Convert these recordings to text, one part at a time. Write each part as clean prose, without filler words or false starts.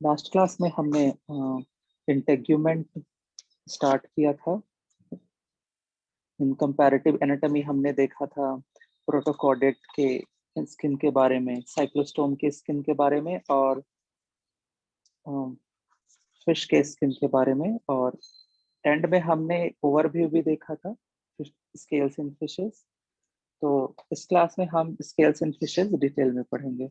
Last class में हमने integument start किया था। इन कंपैरेटिव एनाटॉमी हमने देखा था प्रोटोकॉर्डेट के स्किन के बारे में, साइक्लोस्टोम के स्किन के बारे में और फिश के स्किन के बारे में, और एंड में हमने ओवरव्यू भी देखा था स्केल्स इन फिशेस। तो इस क्लास में हम स्केल्स इन फिशेस डिटेल में पढ़ेंगे।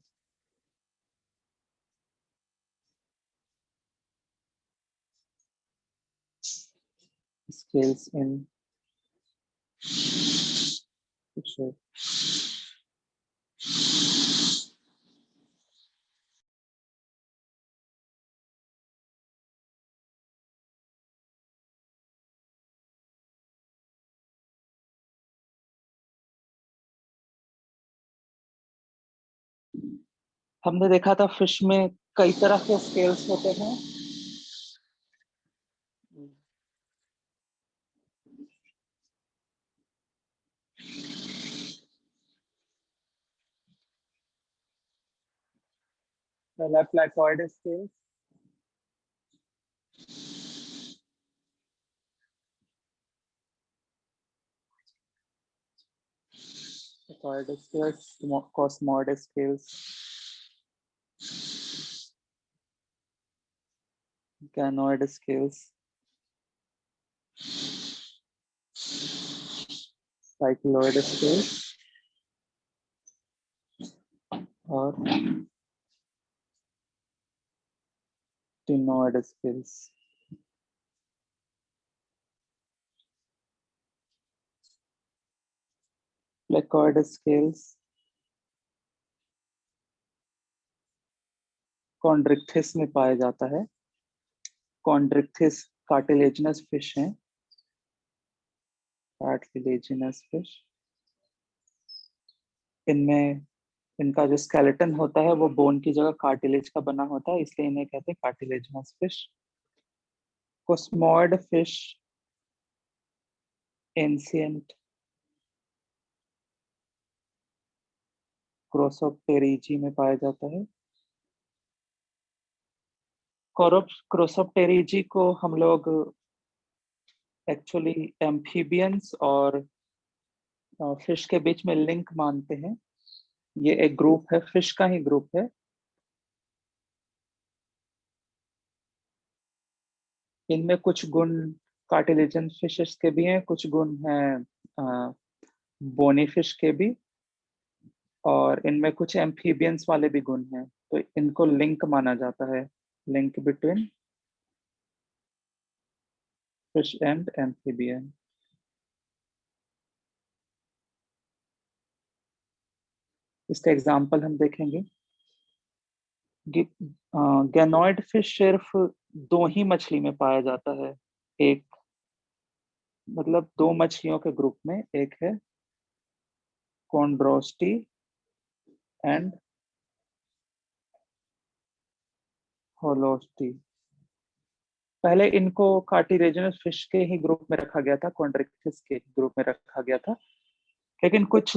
स्केल्स इन फिशेस। हमने देखा था फिश में कई तरह के स्केल्स होते हैं। पहला placoid scale, placoid scales, cosmoid scales, ganoid scales, cycloid scales और ctenoid scales. Placoid scales Chondrichthyes में पाया जाता है। कॉन्ड्रिक्थिस कार्टिलेजिनस फिश हैं। कार्टिलेजिनस फिश, इनमें इनका जो स्केलेटन होता है वो बोन की जगह कार्टिलेज का बना होता है, इसलिए इन्हें कहते हैं cartilaginous fish. Cosmoid fish ancient क्रोसोप्टेरिजी में पाया जाता है। क्रोसोप्टेरिजी को हम लोग एक्चुअली एम्फीबियंस और फिश के बीच में लिंक मानते हैं। ये एक ग्रुप है, फिश का ही ग्रुप है। इनमें कुछ गुण कार्टिलेजन फिशेस के भी हैं, कुछ गुण हैं बोनी फिश के भी, और इनमें कुछ एम्फीबियंस वाले भी गुण हैं, तो इनको लिंक माना जाता है, link between fish and amphibian. इसका एग्जांपल हम देखेंगे। गैनोइड फिश सिर्फ दो ही मछली में पाया जाता है। एक मतलब दो मछलियों के ग्रुप में, एक है कॉन्ड्रोस्टी एंड होलोस्टी। पहले इनको कार्टिलेजिनस फिश के ही ग्रुप में रखा गया था, कॉन्ड्रिक्थिस के ग्रुप में रखा गया था, लेकिन कुछ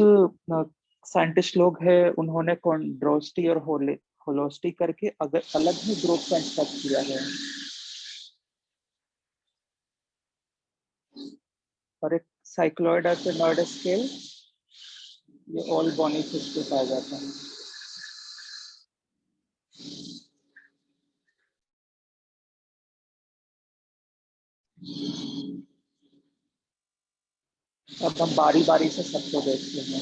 साइंटिस्ट लोग हैं, उन्होंने कॉन्ड्रोस्टी और होलोस्टी करके अगर अलग ही ग्रुप कंस्ट्रक्ट किया है। और एक साइक्लोइड और टिनोइड स्केल, ये ऑल बोनी फिश पे पाया जाता है। अब हम बारी बारी से सबको देखते हैं।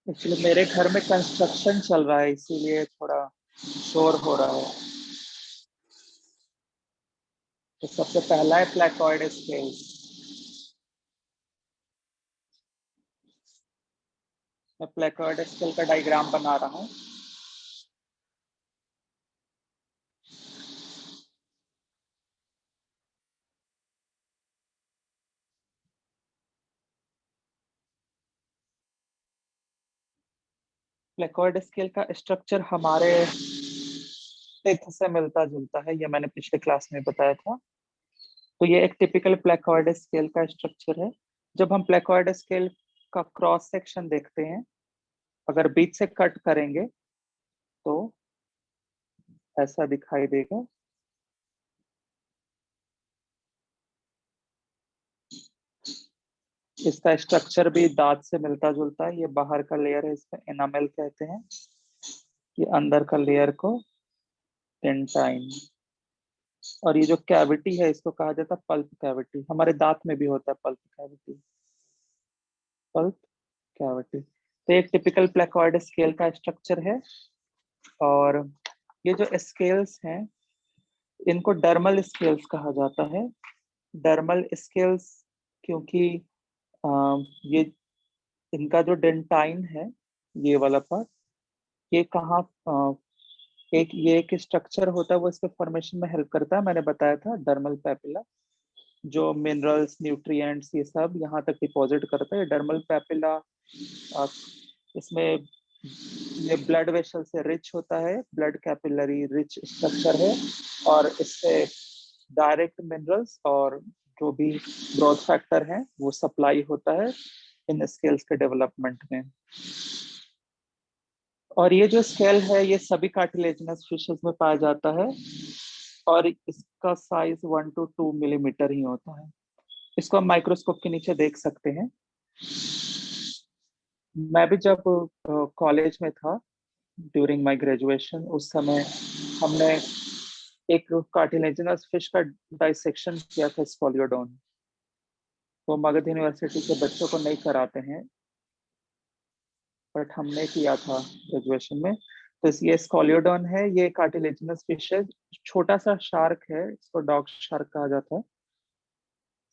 एक्चुअली मेरे घर में कंस्ट्रक्शन चल रहा है, इसीलिए थोड़ा शोर हो रहा है। तो सबसे पहला है प्लेकोइड स्केल। मैं प्लेकोइड स्केल का डायग्राम बना रहा हूँ। प्लेकोइड स्केल का स्ट्रक्चर हमारे टेथ से मिलता जुलता है, ये मैंने पिछले क्लास में बताया था। तो ये एक टिपिकल प्लेकॉर्ड स्केल का स्ट्रक्चर है। जब हम प्लेकॉर्ड स्केल का क्रॉस सेक्शन देखते हैं, अगर बीच से कट करेंगे तो ऐसा दिखाई देगा। इसका स्ट्रक्चर भी दांत से मिलता जुलता है। ये बाहर का लेयर है, इसको एनामेल कहते हैं। ये अंदर का लेयर को डेंटाइन। और ये जो कैविटी है इसको कहा जाता है पल्प कैविटी। हमारे दांत में भी होता है पल्प कैविटी। पल्प कैविटी तो एक टिपिकल प्लेकॉर्ड स्केल का स्ट्रक्चर है। और ये जो स्केल्स हैं इनको डर्मल स्केल्स कहा जाता है। डर्मल स्केल्स क्योंकि ये इनका जो डेंटाइन है, ये वाला पार्ट, ये कहाँ एक ये एक स्ट्रक्चर होता है, वो इसके फॉर्मेशन में हेल्प करता है। मैंने बताया था डर्मल पैपिला जो मिनरल्स न्यूट्रिएंट्स ये सब यहाँ तक डिपॉजिट करता है। डर्मल पैपिला इसमें ये ब्लड वेसल से रिच होता है, ब्लड कैपिलरी रिच स्ट्रक्चर है। और इससे डायरेक्ट मिनरल्स और जो भी ग्रोथ फैक्टर है वो सप्लाई होता है इन स्केल्स के डेवलपमेंट में। और ये जो स्केल है ये सभी कार्टिलेजिनस फिशेस में पाया जाता है और इसका साइज 1 to 2 मिलीमीटर ही होता है। इसको हम माइक्रोस्कोप के नीचे देख सकते हैं। मैं भी जब कॉलेज में था ड्यूरिंग माय ग्रेजुएशन, उस समय हमने एक कार्टिलेजिनस फिश का डाइसेक्शन किया था, स्कॉलियोडोन। वो मगध यूनिवर्सिटी के बच्चों को नहीं कराते हैं, बट हमने किया था ग्रेजुएशन में। तो ये स्कॉलियोडोन है, ये कार्टिलेजिनस फिश है। छोटा सा शार्क है, इसको डॉग शार्क कहा जाता है।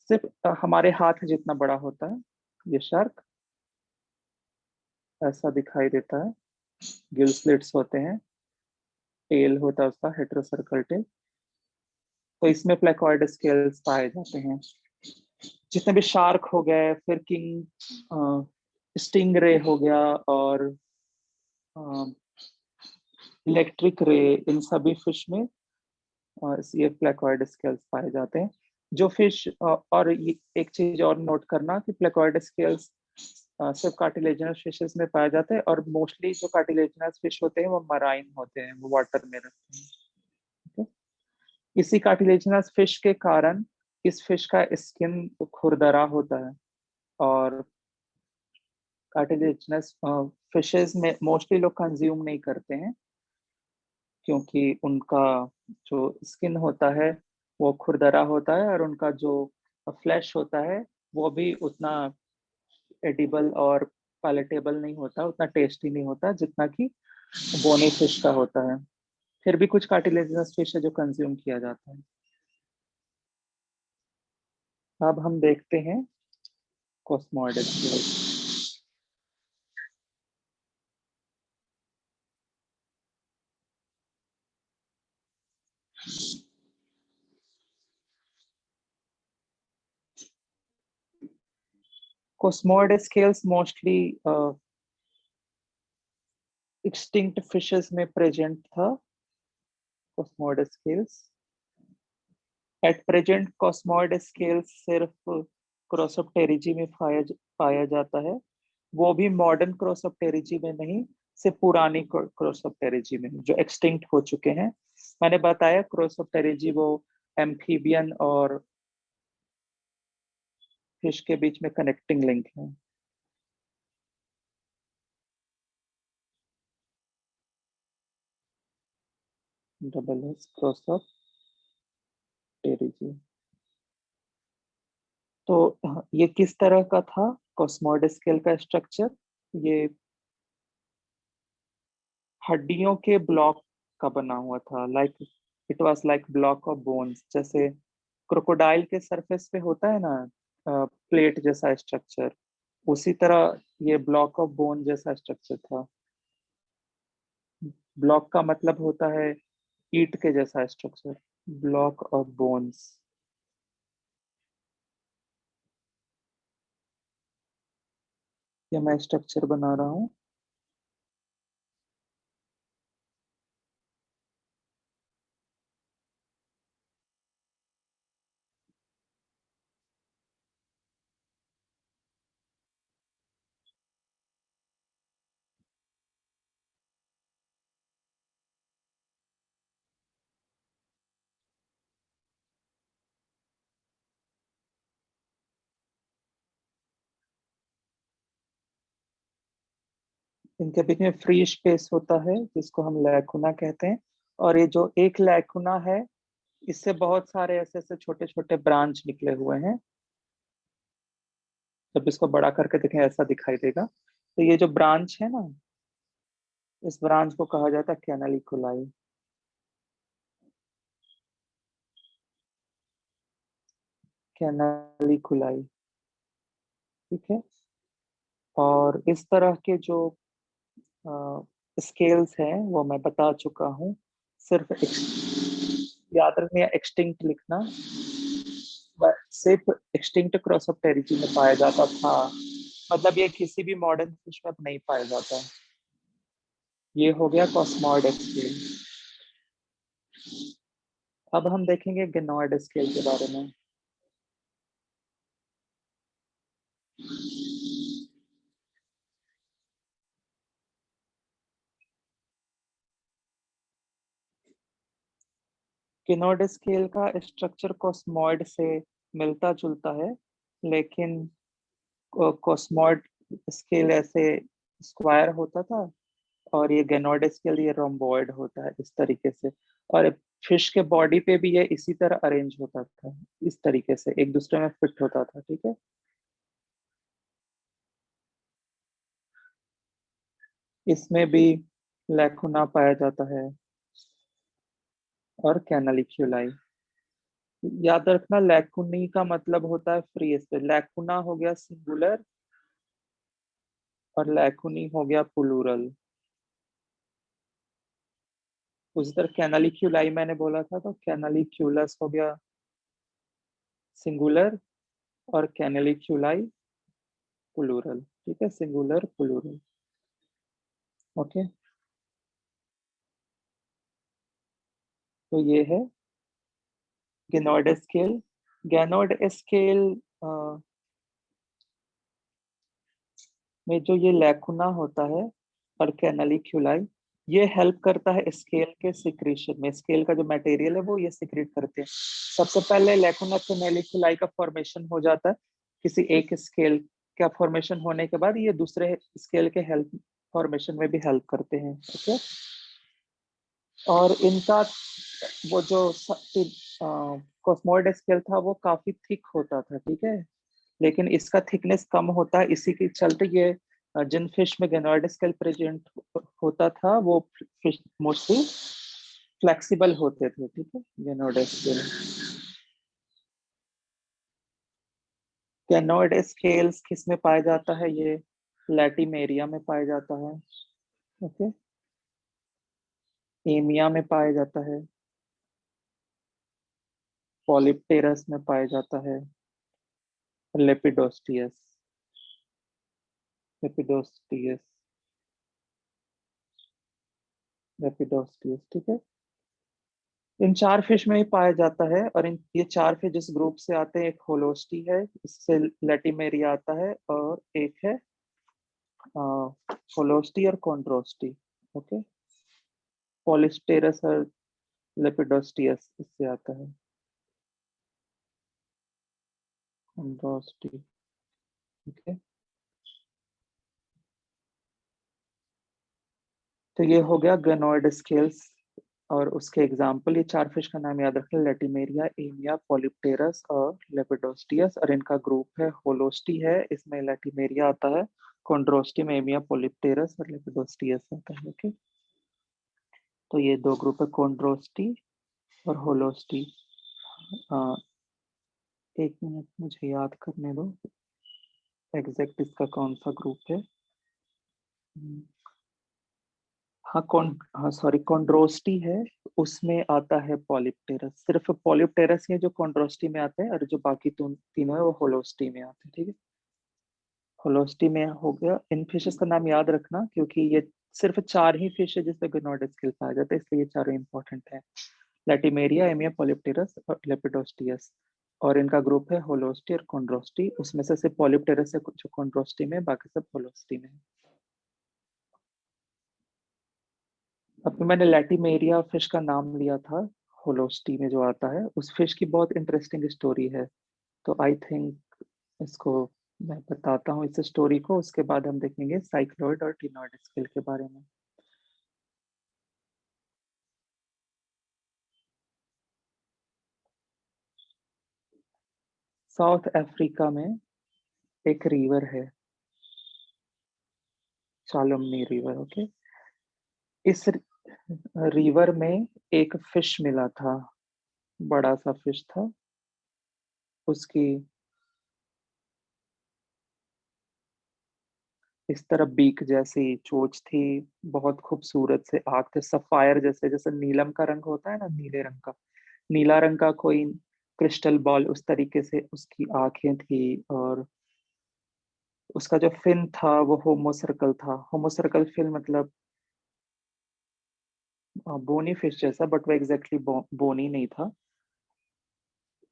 सिर्फ हमारे हाथ जितना बड़ा होता है ये शार्क। ऐसा दिखाई देता है। गिल स्लिट्स होते हैं, टेल होता है उसका हेटेरोसर्कल टेल। तो इसमें प्लेकॉर्ड स्केल्स पाए जाते हैं। जितने भी शार्क हो गए, फिर किंग स्टिंग रे हो गया और इलेक्ट्रिक रे, इन सभी फिश में ये प्लेकॉर्ड स्केल्स पाए जाते हैं। जो फिश और ये एक चीज और नोट करना कि प्लेकॉर्ड स्केल्स सिर्फ कार्टिलेजिनस फिशेस में पाए जाते हैं और मोस्टली जो कार्टिलेजिनस फिश होते हैं वो मराइन होते हैं, वो वाटर में रहते हैं। ठीक है? इसी कार्टिलेजिनस फिश के कारण इस फिश का स्किन खुरदरा होता है। और कार्टिलेजिनस फिशेस में मोस्टली लोग कंज्यूम नहीं करते हैं क्योंकि उनका जो स्किन होता है वो खुरदरा होता है और उनका जो फ्लैश होता है वो भी उतना एडिबल और पैलेटेबल नहीं होता, उतना टेस्टी नहीं होता जितना कि बोनी फिश का होता है। फिर भी कुछ कार्टिलेजिनस फिश है जो कंज्यूम किया जाता है। अब हम देखते हैं कॉस्मोइड्स। कॉस्मोइड स्केल्स मोस्टली एक्सटिंक्ट फिशेस में प्रेजेंट था। कॉस्मोइड स्केल्स एट प्रेजेंट कॉस्मोइड स्केल्स सिर्फ क्रोसोप्टेरिजी में पाया जाता है। वो भी मॉडर्न क्रोसोप्टेरिजी में नहीं, सिर्फ पुरानी क्रोसोप्टेरिजी में जो एक्सटिंक्ट हो चुके हैं। मैंने बताया क्रोसोप्टेरिजी वो एम्फीबियन और फिश के बीच में कनेक्टिंग लिंक है। Double S Crossopterygii. तो ये किस तरह का था कॉस्मोइड स्केल का स्ट्रक्चर? ये हड्डियों के ब्लॉक का बना हुआ था, like it was like block of bones. जैसे क्रोकोडाइल के सरफेस पे होता है ना प्लेट जैसा स्ट्रक्चर, उसी तरह ये ब्लॉक ऑफ बोन जैसा स्ट्रक्चर था। ब्लॉक का मतलब होता है ईट के जैसा स्ट्रक्चर, ब्लॉक ऑफ बोन्स। ये मैं स्ट्रक्चर बना रहा हूँ। इनके बीच में फ्री स्पेस होता है जिसको हम लैकुना कहते हैं। और ये जो एक लैकुना है, इससे बहुत सारे ऐसे ऐसे छोटे छोटे ब्रांच निकले हुए हैं। जब इसको बड़ा करके देखें ऐसा दिखाई देगा। तो ये जो ब्रांच है ना, इस ब्रांच को कहा जाता है कैनालिकुलाई। कैनालिकुलाई, ठीक है। और इस तरह के जो स्केल्स हैं वो मैं बता चुका हूँ। सिर्फ याद रखना, एक्सटिंक्ट लिखना। सिर्फ एक्सटिंक्ट क्रॉस ऑफ टेरिजी में पाया जाता था, मतलब ये किसी भी मॉडर्न फिश में अब नहीं पाया जाता। ये हो गया कॉस्मॉइड स्केल। अब हम देखेंगे गेनोइड स्केल के बारे में। गेनोइड स्केल का स्ट्रक्चर कॉस्मॉइड से मिलता जुलता है, लेकिन कॉस्मॉइड स्केल ऐसे स्क्वायर होता था, और ये गेनोइड स्केल ये रोम्बॉइड होता है इस तरीके से। और फिश के बॉडी पे भी ये इसी तरह अरेंज होता था, इस तरीके से एक दूसरे में फिट होता था, ठीक है। इसमें भी लैकुना पाया जाता है और कैनालिक्यूलाई। याद रखना, लैकुनी का मतलब होता है फ्री स्पेस। लैकुना हो गया सिंगुलर और लैकुनी हो गया प्लूरल। उसी तरह कैनालिक्यूलाई मैंने बोला था, तो कैनालिक्यूलस हो गया सिंगुलर और कैनालिक्यूलाई प्लूरल, ठीक है, सिंगुलर प्लूरल। ओके, तो ये है गेनोइड स्केल। गेनोइड स्केल में जो ये लैकुना होता है और कैनालिक्यूलाई, ये हेल्प करता है स्केल के सिक्रीशन में। स्केल का जो मटेरियल है वो ये सिक्रेट करते हैं। सबसे पहले लैकुना कैनालिक्यूलाई का फॉर्मेशन हो जाता है। किसी एक स्केल का फॉर्मेशन होने के बाद ये दूसरे स्केल के हेल्प फॉर्मेशन में भी हेल्प करते हैं, ओके। और इनका वो जो कॉस्मोइड स्केल था वो काफी थिक होता था, ठीक है। लेकिन इसका थिकनेस कम होता है, इसी के चलते ये जिन फिश में गेनोइड स्केल प्रेजेंट होता था वो फिश मोस्टली फ्लेक्सिबल होते थे, ठीक है, गेनोइड स्केल। गेनोइड स्केल्स किस में पाया जाता है? ये लैटिमेरिया में पाया जाता है, ओके। एमिया में पाया जाता है, पॉलिप्टेरस में पाया जाता है, लेपिडोस्टियस, लेपिडोस्टियस, लेपिडोस्टियस, ठीक है। इन चार फिश में ही पाया जाता है। और इन ये चार फिश जिस ग्रुप से आते हैं, एक होलोस्टी है, इससे लेटिमेरिया आता है, और एक है होलोस्टी और कॉन्ड्रोस्टी, ओके। पॉलिस्टेरस और लेपिडोस्टियस इससे आता है, कॉन्ड्रोस्टी, ठीक है। तो ये हो गया गनोइड स्केल्स और उसके एग्जाम्पल। ये चार फिश का नाम याद रखें, लेटिमेरिया, एमिया, पॉलिप्टेरस और लेपिडोस्टियस। और इनका ग्रुप है होलोस्टी है, इसमें लेटिमेरिया आता है, कॉन्ड्रोस्टी में एमिया, पॉलिप्टेरस और लेपिडोस्टियस आता है, ओके। तो ये दो ग्रुप है, कॉन्ड्रोस्टी और होलोस्टी। एक मिनट मुझे याद करने दो एग्जैक्ट इसका कौन सा ग्रुप है। हम्म, हाँ हाँ सॉरी, कॉन्ड्रोस्टी है, उसमें आता है पॉलिप्टेरस। सिर्फ पॉलिप्टेरस ही है जो कॉन्ड्रोस्टी में आता है, और जो बाकी तीनों है वो होलोस्टी में आते हैं, ठीक है। होलोस्टी में हो गया। इन फिशेस का नाम याद रखना, क्योंकि ये सिर्फ चार ही फिश है जिसमें ग्रेनोइड स्केल पाया जाता है, इसलिए ये चारों इंपॉर्टेंट है। लैटिमेरिया, एमिया, पॉलिप्टेरस और लेपिडोस्टियस। और इनका ग्रुप है होलोस्टी और कॉन्ड्रोस्टी। उसमें से सिर्फ पॉलिप्टेरस है जो कॉन्ड्रोस्टी में, बाकी सब होलोस्टी में है। अब मैंने लैटिमेरिया फिश का नाम लिया था, होलोस्टी में जो आता है, उस फिश की बहुत इंटरेस्टिंग स्टोरी है। तो आई थिंक इसको मैं बताता हूँ इस स्टोरी को, उसके बाद हम देखेंगे साइक्लॉइड और टिनॉइड स्केल के बारे में। साउथ अफ्रीका में एक रिवर है, चालुमनी रिवर। ओके, इस रिवर में एक फिश मिला था, बड़ा सा फिश था। उसकी इस तरह बीक जैसी चोंच थी, बहुत खूबसूरत से आँख थे, सफायर जैसे, जैसे नीलम का रंग होता है ना, नीले रंग का, नीला रंग का कोई क्रिस्टल बॉल, उस तरीके से उसकी आंखें थी। और उसका जो फिन था वो होमो सर्कल था। होमो सर्कल फिन मतलब बोनी फिश जैसा, बट वो एग्जैक्टली बोनी नहीं था।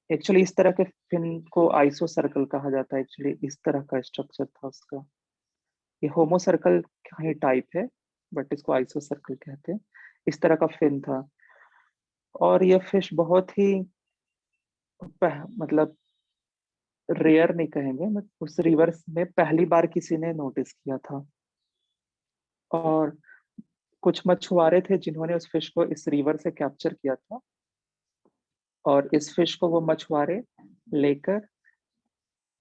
एक्चुअली इस तरह के फिन को आइसो सर्कल कहा जाता है। एक्चुअली इस तरह का स्ट्रक्चर था उसका। ये होमो सर्कल का ही टाइप है, बट इसको आइसो सर्कल कहते हैं। इस तरह का फिन था। और ये फिश बहुत ही मतलब रेयर नहीं कहेंगे, मतलब उस रिवर में पहली बार किसी ने नोटिस किया था। और कुछ मछुआरे थे जिन्होंने उस फिश को इस रिवर से कैप्चर किया था। और इस फिश को वो मछुआरे लेकर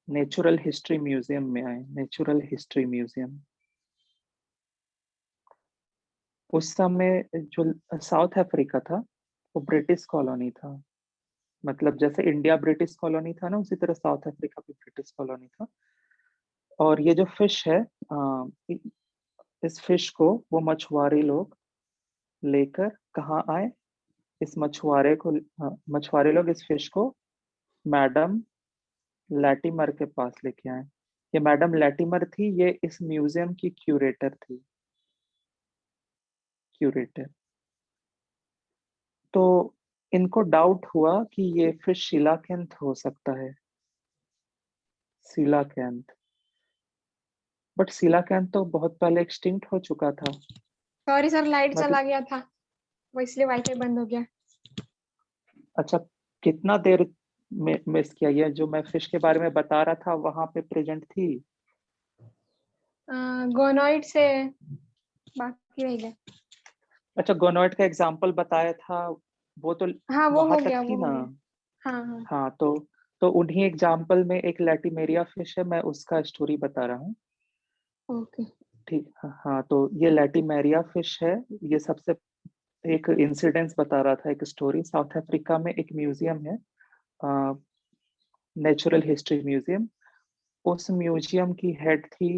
नेचुरल हिस्ट्री म्यूजियम में आए। नेचुरल हिस्ट्री म्यूजियम उस समय जो साउथ अफ्रीका था वो ब्रिटिश कॉलोनी था। मतलब जैसे इंडिया ब्रिटिश कॉलोनी था ना, उसी तरह साउथ अफ्रीका भी ब्रिटिश कॉलोनी था। और ये जो फिश है, इस फिश को वो मछुआरे लोग लेकर कहाँ आए? इस मछुआरे को, मछुआरे लोग इस फिश को मैडम लैटिमर के पास लेके आए। ये मैडम लैटिमर थी, ये इस म्यूजियम की क्यूरेटर थी। क्यूरेटर। तो इनको डाउट हुआ कि ये फिश शिलाकेंथ हो सकता है। शिलाकेंथ। बट शिलाकेंथ तो बहुत पहले एक्सटिंक्ट हो चुका था। सॉरी सर, लाइट चला मतलब गया था, वो इसलिए वाईफाई बंद हो गया। अच्छा, कितना देर में मिस किया? ये जो मैं फिश के बारे में बता रहा था वहां पे प्रेजेंट थी? गोनोइड से बाकी रह गया। अच्छा, गोनोइड का एग्जांपल बताया था, वो तो हाँ वो वहां हो तक गया, थी वो हो ना। गया। हाँ हाँ। हाँ, तो उन्हीं एग्जाम्पल में एक लैटिमेरिया फिश है, मैं उसका स्टोरी बता रहा हूँ। ओके। ठीक, हाँ, तो ये लैटिमेरिया फिश है। ये सबसे एक इंसिडेंस बता रहा था, एक स्टोरी। साउथ अफ्रीका में एक म्यूजियम है, नेचुरल हिस्ट्री म्यूजियम। उस म्यूजियम की हेड थी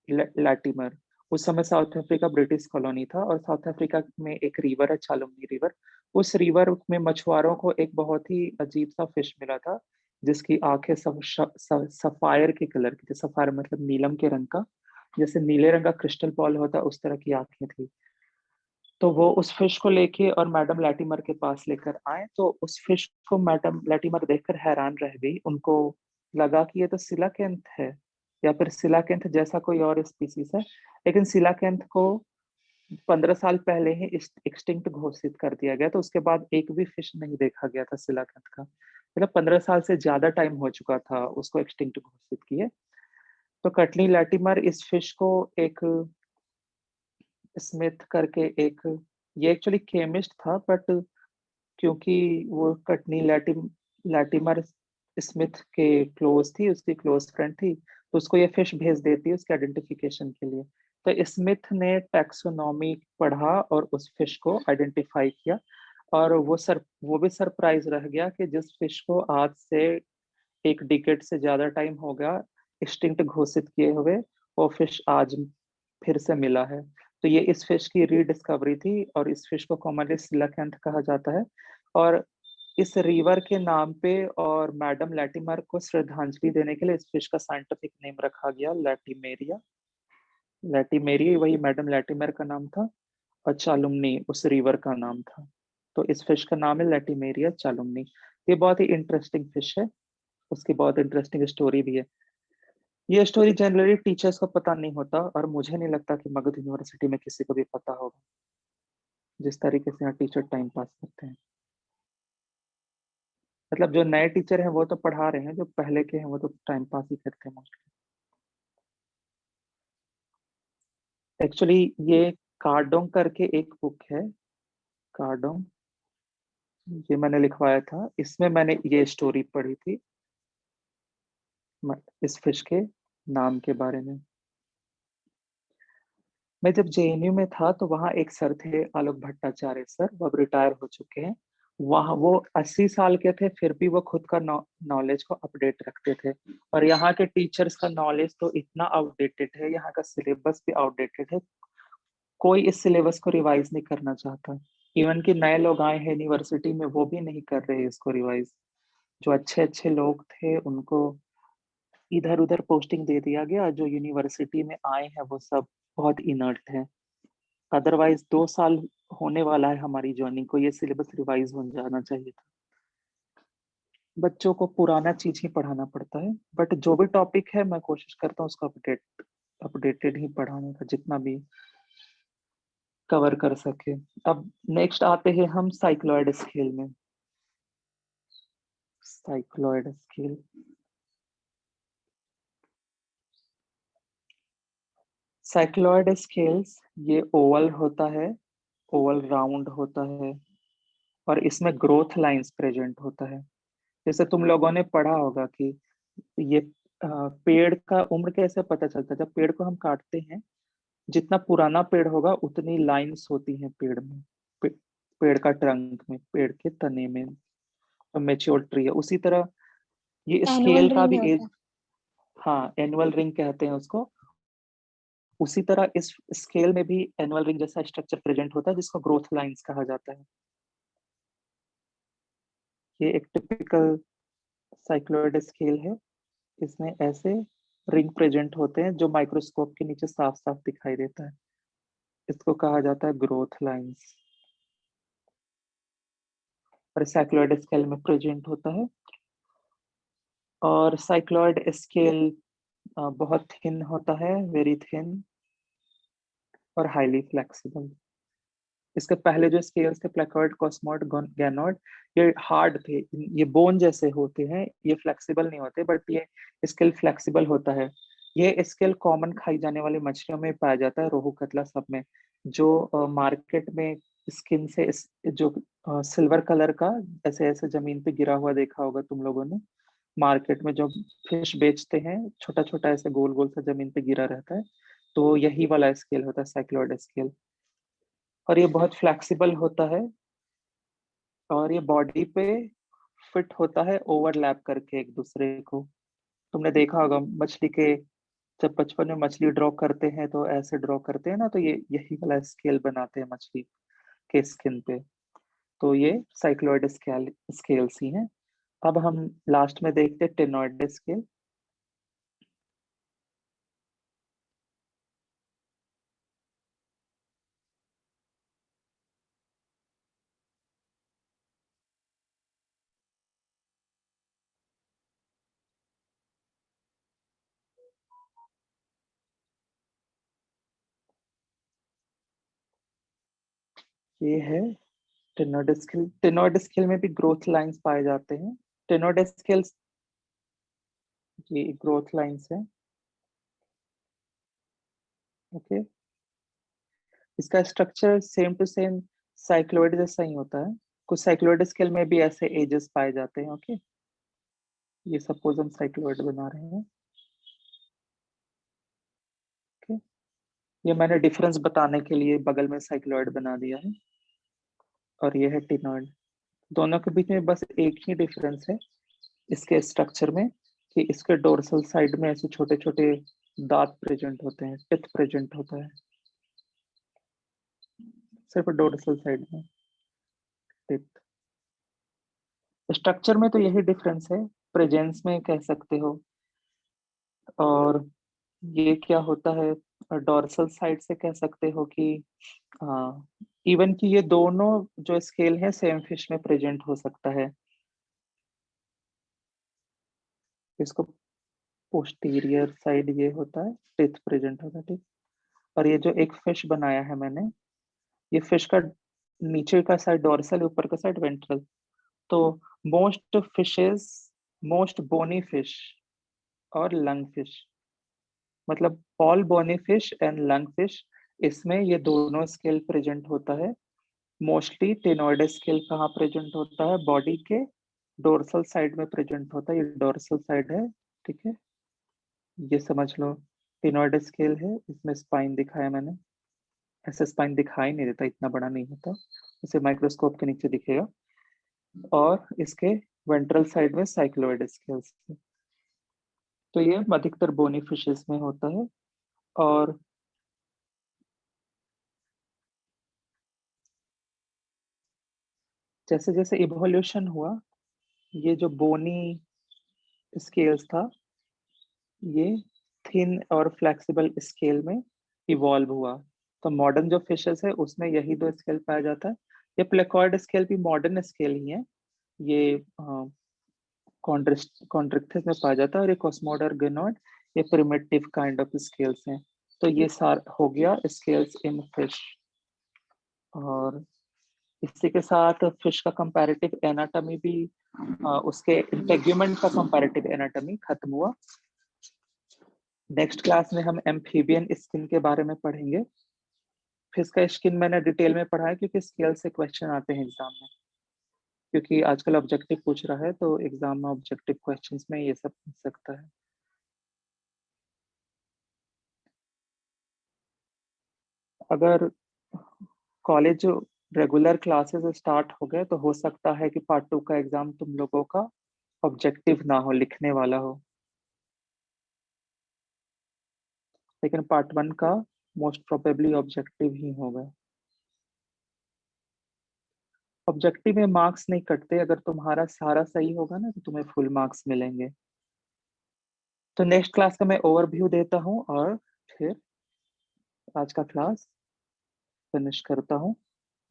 लैटिमर। उस समय साउथ अफ्रीका ब्रिटिश कॉलोनी था, और साउथ अफ्रीका में एक रिवर है, चालुमनी रिवर। उस रिवर में मछुआरों को एक बहुत ही अजीब सा फिश मिला था, जिसकी आंखें सफायर के कलर की थी। सफायर मतलब नीलम के रंग का, जैसे नीले रंग का क्रिस्टल बॉल होता है, उस तरह की आंखें थी। तो वो उस फिश को लेके और मैडम लैटिमर के पास लेकर आए। तो उस फिश को मैडम लैटिमर देखकर हैरान रह गई। उनको लगा कि ये तो सिलाकेंथ है, या फिर सिलाकेंथ जैसा कोई और स्पीसीज है। लेकिन सिलाकेंथ को 15 साल पहले ही एक्सटिंक्ट घोषित कर दिया गया, तो उसके बाद एक भी फिश नहीं देखा गया था सिलाकेंथ का। मतलब 15 साल से ज्यादा टाइम हो चुका था उसको एक्सटिंक्ट घोषित किए। तो कटनी लैटिमर इस फिश को एक स्मिथ करके एक, ये एक्चुअली केमिस्ट था, बट क्योंकि वो कटनी लैटिमर स्मिथ के क्लोज थी, उसकी क्लोज फ्रेंड थी, तो उसको ये फिश भेज देती है उसके आइडेंटिफिकेशन के लिए। तो स्मिथ ने टैक्सोनॉमी पढ़ा और उस फिश को आइडेंटिफाई किया। और वो भी सरप्राइज रह गया कि जिस फिश को आज से एक डिकेड से ज्यादा टाइम हो गया एक्सटिंक्ट घोषित किए हुए, वो फिश आज फिर से मिला है। तो ये इस फिश की रीडिस्कवरी थी, और इस फिश को कॉमनली सिलाकेंथ कहा जाता है। और इस रिवर के नाम पे और मैडम लैटिमर को श्रद्धांजलि देने के लिए इस फिश का साइंटिफिक नेम रखा गया लैटिमेरिया। लैटिमेरिया वही मैडम लैटिमर का नाम था, और चालुमनी उस रिवर का नाम था। तो इस फिश का नाम है लैटिमेरिया चालुमनी। ये बहुत ही इंटरेस्टिंग फिश है, उसकी बहुत इंटरेस्टिंग स्टोरी भी है। ये स्टोरी जनरली टीचर्स को पता नहीं होता, और मुझे नहीं लगता कि मगध यूनिवर्सिटी में किसी को भी पता होगा, जिस तरीके से यहाँ टीचर टाइम पास करते हैं। मतलब जो नए टीचर हैं वो तो पढ़ा रहे हैं, जो पहले के हैं वो तो टाइम पास ही करते हैं मोस्टली। एक्चुअली ये कार्डोंग करके एक बुक है, कार्डोंग, ये मैंने लिखवाया था, इसमें मैंने ये स्टोरी पढ़ी थी इस फिश के नाम के बारे में। मैं जब जेएनयू में था तो वहाँ एक सर थे, आलोक भट्टाचार्य सर, वो अब रिटायर हो चुके हैं। वहाँ वो 80 साल के थे, फिर भी वो खुद का नॉलेज को अपडेट रखते थे। और यहाँ के टीचर्स का नॉलेज तो इतना आउटडेटेड है, यहाँ का सिलेबस भी आउटडेटेड है, कोई इस सिलेबस को रिवाइज नहीं करना चाहता। इवन कि नए लोग आए हैं यूनिवर्सिटी में, वो भी नहीं कर रहे इसको रिवाइज। जो अच्छे अच्छे लोग थे उनको इधर उधर पोस्टिंग दे दिया गया, जो यूनिवर्सिटी में आए हैं वो सब बहुत इनर्ट हैं। अदरवाइज 2 साल होने वाला है हमारी ज्वाइनिंग को, ये सिलेबस रिवाइज हो जाना चाहिए था। बच्चों को पुराना चीज ही पढ़ाना पड़ता है, बट जो भी टॉपिक है मैं कोशिश करता हूँ उसको अपडेटेड ही पढ़ाने का, जितना भी कवर कर सके। अब नेक्स्ट आते हैं हम साइक्लॉयड स्केल में। साइक्लॉयड स्केल, साइक्लॉयड स्केल्स ये ओवल होता है, ओवल राउंड होता है, और इसमें ग्रोथ लाइंस प्रेजेंट होता है। जैसे तुम लोगों ने पढ़ा होगा कि ये पेड़ का उम्र कैसे पता चलता है, जब पेड़ को हम काटते हैं, जितना पुराना पेड़ होगा उतनी लाइंस होती हैं पेड़ में, पेड़ का ट्रंक में, पेड़ के तने में, मेच्योर ट्री है उसी तरह ये एनुअल स्केल का रिंग भी होता एज। है। हाँ, एनुअल रिंग कहते हैं उसको। उसी तरह इस स्केल में भी एनुअल रिंग जैसा स्ट्रक्चर प्रेजेंट होता है, जिसको ग्रोथ लाइंस कहा जाता है। ये एक टिपिकल साइक्लोइड स्केल है, इसमें ऐसे रिंग प्रेजेंट होते हैं जो माइक्रोस्कोप के नीचे साफ साफ दिखाई देता है, इसको कहा जाता है ग्रोथ लाइंस, और साइक्लोइड स्केल में प्रेजेंट होता है। और साइक्लोइड स्केल बहुत थिन होता है, वेरी थिन और हाईली फ्लेक्सिबल। इसके पहले जो स्केल्स थे, प्लेकॉर्ड, कॉस्मोड, गैनोड, ये हार्ड थे, ये बोन जैसे होते हैं, ये फ्लेक्सिबल नहीं होते, बट ये स्केल फ्लेक्सिबल होता है। ये स्केल कॉमन खाई जाने वाली मछलियों में पाया जाता है, रोहू, कतला, सब में। जो मार्केट में स्किन से जो सिल्वर कलर का ऐसे ऐसे जमीन पे गिरा हुआ देखा होगा तुम लोगों ने, मार्केट में जो फिश बेचते हैं, छोटा छोटा ऐसे गोल गोल सा जमीन पे गिरा रहता है, तो यही वाला स्केल होता है साइक्लोइड स्केल। और ये बहुत फ्लेक्सिबल होता है, और ये बॉडी पे फिट होता है ओवरलैप करके एक दूसरे को। तुमने देखा होगा मछली के, जब बचपन में मछली ड्रॉ करते हैं तो ऐसे ड्रॉ करते हैं ना, तो ये यही वाला स्केल बनाते हैं मछली के स्किन पे। तो ये साइक्लोइड स्केल्स ही हैं। अब हम लास्ट में देखते हैं टेनोइड स्केल। ये है टेनोइड स्केल। टेनोइड स्केल में भी ग्रोथ लाइंस पाए जाते हैं। टेनोइड स्केल्स, ये ग्रोथ लाइंस है। ओके, इसका structure same to same cycloid जैसा ही होता है। कुछ साइक्लोइड स्केल में भी ऐसे एजेस पाए जाते हैं। ओके, ये सपोज हम साइक्लोइड बना रहे हैं। ओके, ये मैंने डिफरेंस बताने के लिए बगल में साइक्लोइड बना दिया है, और ये है टिनोइड। दोनों के बीच में बस एक ही डिफरेंस है इसके स्ट्रक्चर में, कि इसके डोर्सल साइड में ऐसे छोटे छोटे दांत प्रेजेंट होते हैं, टिथ प्रेजेंट होता है, सिर्फ डोर्सल साइड में टिथ। स्ट्रक्चर में तो यही डिफरेंस है, प्रेजेंस में कह सकते हो। और ये क्या होता है, डोर्सल साइड से कह सकते हो कि हाँ, इवन कि ये दोनों जो स्केल है सेम फिश में प्रेजेंट हो सकता है। इसको पोस्टीरियर साइड ये होता है, टिथ प्रेजेंट होता है, ठीक। और ये जो एक फिश बनाया है मैंने, ये फिश का नीचे का साइड डोर्सल, ऊपर का साइड वेंट्रल। तो most fishes, most bony fish और लंग फिश, मतलब all bony fish and lung fish इसमें ये दोनों स्केल प्रेजेंट होता है। मोस्टली टेनोइड स्केल कहाँ प्रेजेंट होता है? बॉडी के डोर्सल साइड में प्रेजेंट होता है। ये डोर्सल साइड है, ठीक है, ये समझ लो। टेनोइड स्केल है, इसमें स्पाइन दिखाया मैंने। ऐसे स्पाइन दिखाई नहीं देता, इतना बड़ा नहीं होता, उसे माइक्रोस्कोप के नीचे दिखेगा। और इसके वेंट्रल साइड में साइक्लोइड स्केल्स। तो ये अधिकतर बोनी फिशेस में होता है। और जैसे जैसे इवोल्यूशन हुआ, ये जो बोनी स्केल्स था, ये थिन और फ्लेक्सिबल स्केल में इवॉल्व हुआ। तो मॉडर्न जो फिशेस है उसमें यही दो स्केल पाया जाता है। ये प्लेकॉर्ड स्केल भी मॉडर्न स्केल ही है। ये कॉन्ड्रिक्थिस में पाया जाता है। और ये कॉस्मोड और गिनोइड, ये प्रिमिटिव काइंड ऑफ स्केल्स हैं। तो ये सार हो गया स्केल्स इन फिश। और इसी के साथ फिश का कंपैरेटिव एनाटॉमी भी, उसके इंटेग्यूमेंट का कंपैरेटिव एनाटॉमी खत्म हुआ। नेक्स्ट क्लास में हम एम्फीबियन स्किन के बारे में पढ़ेंगे। फिश का स्किन मैंने डिटेल में पढ़ा है क्योंकि स्केल से क्वेश्चन आते हैं एग्जाम में। क्योंकि आजकल ऑब्जेक्टिव पूछ रहा है तो एग्जाम में ऑब्जेक्टिव क्वेश्चंस में ये सब पूछ सकता है। अगर कॉलेज रेगुलर क्लासेस स्टार्ट हो गए तो हो सकता है कि पार्ट 2 का एग्जाम तुम लोगों का ऑब्जेक्टिव ना हो, लिखने वाला हो। लेकिन पार्ट 1 का मोस्ट प्रोबेबली ऑब्जेक्टिव ही होगा। ऑब्जेक्टिव में मार्क्स नहीं कटते, अगर तुम्हारा सारा सही होगा ना तो तुम्हें फुल मार्क्स मिलेंगे। तो नेक्स्ट क्लास का मैं ओवरव्यू देता हूँ और फिर आज का क्लास फिनिश करता हूँ।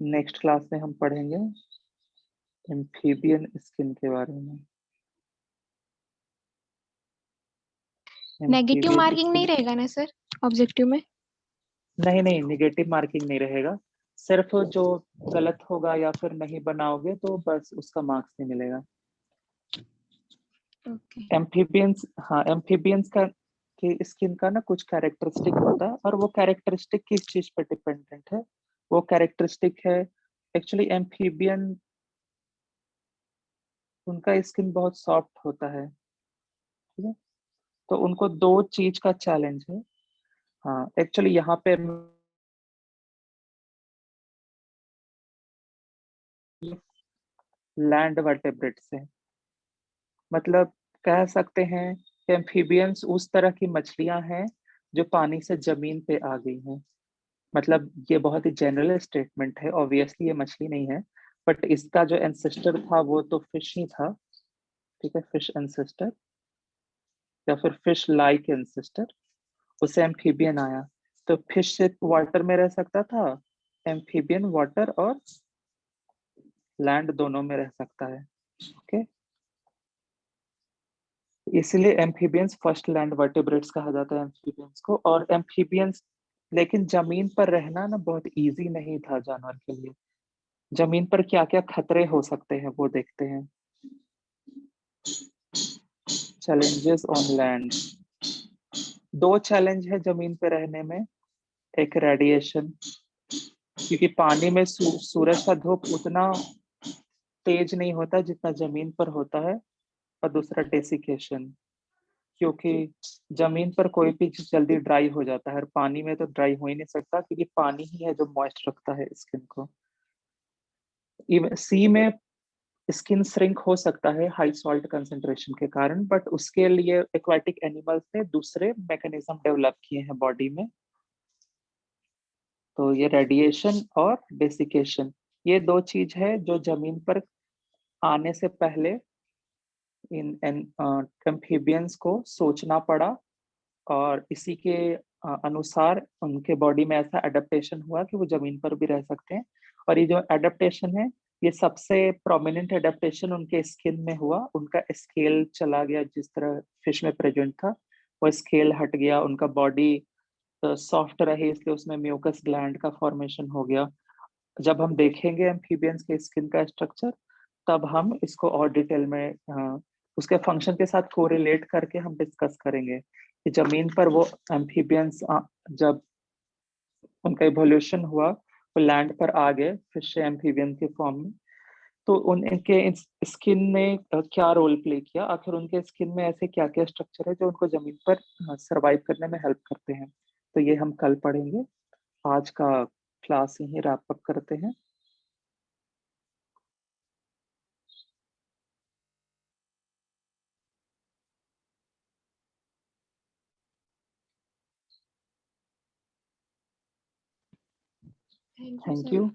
नेक्स्ट क्लास में हम पढ़ेंगे एम्फीबियन स्किन के बारे में। नेगेटिव एम्फीबियन मार्किंग नहीं स्किन, रहेगा ना सर ऑब्जेक्टिव में? नहीं नहीं, निगेटिव मार्किंग नहीं रहेगा। सिर्फ जो गलत होगा या फिर नहीं बनाओगे तो बस उसका मार्क्स नहीं मिलेगा। ओके। एम्फीबियंस, हाँ, एम्फीबियंस का की स्किन का ना कुछ कैरेक्टरिस्टिक होता है, और वो कैरेक्टरिस्टिक किस चीज पर डिपेंडेंट है? वो कैरेक्टरिस्टिक है एक्चुअली एम्फीबियन, उनका स्किन बहुत सॉफ्ट होता है, ठीक है। तो उनको दो चीज का चैलेंज है। हाँ, एक्चुअली यहाँ पे लैंड वर्टेब्रेट्स है, मतलब कह सकते हैं कि एम्फीबियंस उस तरह की मछलियां हैं जो पानी से जमीन पे आ गई हैं। मतलब ये बहुत ही जनरल स्टेटमेंट है, ऑब्वियसली ये मछली नहीं है, बट इसका जो एंसेस्टर था वो तो फिश ही था, ठीक है, फिश एंसेस्टर या फिर फिश लाइक एंसेस्टर, उससे एम्फीबियन आया। तो फिश सिर्फ वाटर में रह सकता था, एम्फीबियन वाटर और लैंड दोनों में रह सकता है, ओके। इसलिए एम्फीबियंस फर्स्ट लैंड वर्टेब्रेट्स कहा जाता है एम्फीबियंस को। और एम्फीबियंस, लेकिन जमीन पर रहना ना बहुत इजी नहीं था जानवर के लिए। जमीन पर क्या क्या खतरे हो सकते हैं वो देखते हैं। चैलेंजेस ऑन लैंड, दो चैलेंज है जमीन पे रहने में। एक रेडिएशन, क्योंकि पानी में सूरज का धूप उतना तेज नहीं होता जितना जमीन पर होता है। और दूसरा डेसिकेशन, क्योंकि जमीन पर कोई भी चीज जल्दी ड्राई हो जाता है, और पानी में तो ड्राई हो ही नहीं सकता क्योंकि पानी ही है जो मॉइस्ट रखता है स्किन को। सी में स्किन श्रिंक हो सकता है हाई सॉल्ट कंसेंट्रेशन के कारण, बट उसके लिए एक्वाटिक एनिमल्स ने दूसरे मैकेनिज्म डेवलप किए हैं बॉडी में। तो ये रेडिएशन और डेसिकेशन, ये दो चीज है जो जमीन पर आने से पहले इन एम्फीबियंस को सोचना पड़ा। और इसी के अनुसार उनके बॉडी में ऐसा एडेप्टेशन हुआ कि वो जमीन पर भी रह सकते हैं। और ये जो एडेप्टेशन है, ये सबसे प्रोमिनेंट एडेप्टेशन उनके स्किन में हुआ। उनका स्केल चला गया, जिस तरह फिश में प्रेजेंट था वो स्केल हट गया, उनका बॉडी सॉफ्ट रहे, इसलिए उसमें म्यूकस ग्लैंड का फॉर्मेशन हो गया। जब हम देखेंगे एम्फीबियंस के स्किन का स्ट्रक्चर, तब हम इसको और डिटेल में उसके फंक्शन के साथ कोरिलेट करके हम डिस्कस करेंगे कि जमीन पर वो एम्फीबियंस जब उनका इवोल्यूशन हुआ, वो लैंड पर आ गए फिश से एम्फीबियन के फॉर्म में। तो उनके स्किन ने क्या रोल प्ले किया, आखिर उनके स्किन में ऐसे क्या क्या स्ट्रक्चर है जो उनको जमीन पर सरवाइव करने में हेल्प करते हैं। तो ये हम कल पढ़ेंगे। आज का क्लास यही रैप अप करते हैं। Thank you, thank sir. You.